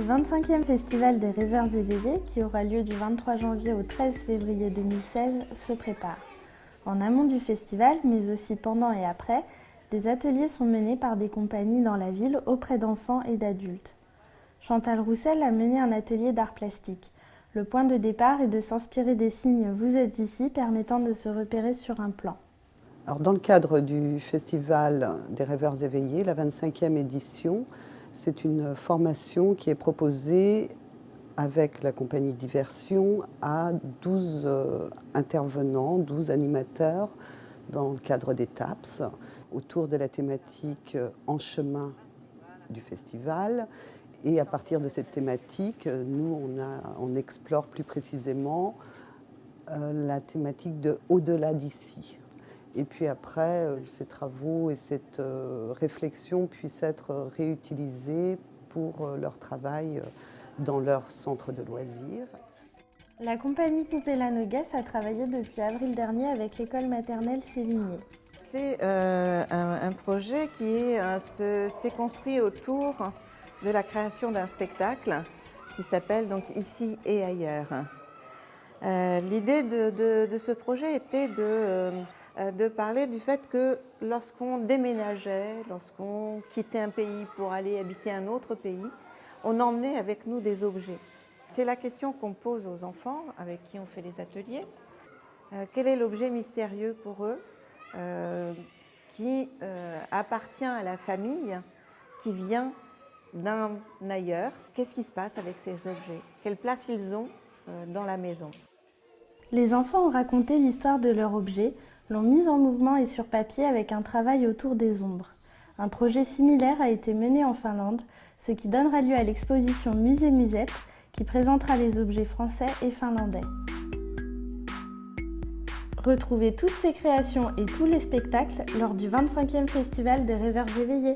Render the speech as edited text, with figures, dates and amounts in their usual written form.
25e Festival des rêveurs éveillés, qui aura lieu du 23 janvier au 13 février 2016, se prépare. En amont du festival, mais aussi pendant et après, des ateliers sont menés par des compagnies dans la ville auprès d'enfants et d'adultes. Chantal Roussel a mené un atelier d'art plastique. Le point de départ est de s'inspirer des signes « Vous êtes ici » permettant de se repérer sur un plan. Alors, dans le cadre du Festival des rêveurs éveillés, la 25e édition, c'est une formation qui est proposée avec la compagnie Diversion à 12 intervenants, 12 animateurs dans le cadre des TAPS, autour de la thématique « En chemin » du festival. Et à partir de cette thématique, nous, on explore plus précisément la thématique de « Au-delà d'ici ». Et puis après, ces travaux et cette réflexion puissent être réutilisés pour leur travail dans leur centre de loisirs. La compagnie Poupée la Noguès a travaillé depuis avril dernier avec l'école maternelle Sévigné. C'est un projet qui s'est construit autour de la création d'un spectacle qui s'appelle donc Ici et ailleurs. L'idée de ce projet était de parler du fait que lorsqu'on déménageait, lorsqu'on quittait un pays pour aller habiter un autre pays, on emmenait avec nous des objets. C'est la question qu'on pose aux enfants avec qui on fait les ateliers. Quel est l'objet mystérieux pour eux qui appartient à la famille, qui vient d'un ailleurs? Qu'est-ce qui se passe avec ces objets? Quelle place ils ont dans la maison? Les enfants ont raconté l'histoire de leur objet, l'ont mise en mouvement et sur papier avec un travail autour des ombres. Un projet similaire a été mené en Finlande, ce qui donnera lieu à l'exposition Musée Musette, qui présentera les objets français et finlandais. Retrouvez toutes ces créations et tous les spectacles lors du 25e Festival des rêveurs éveillés.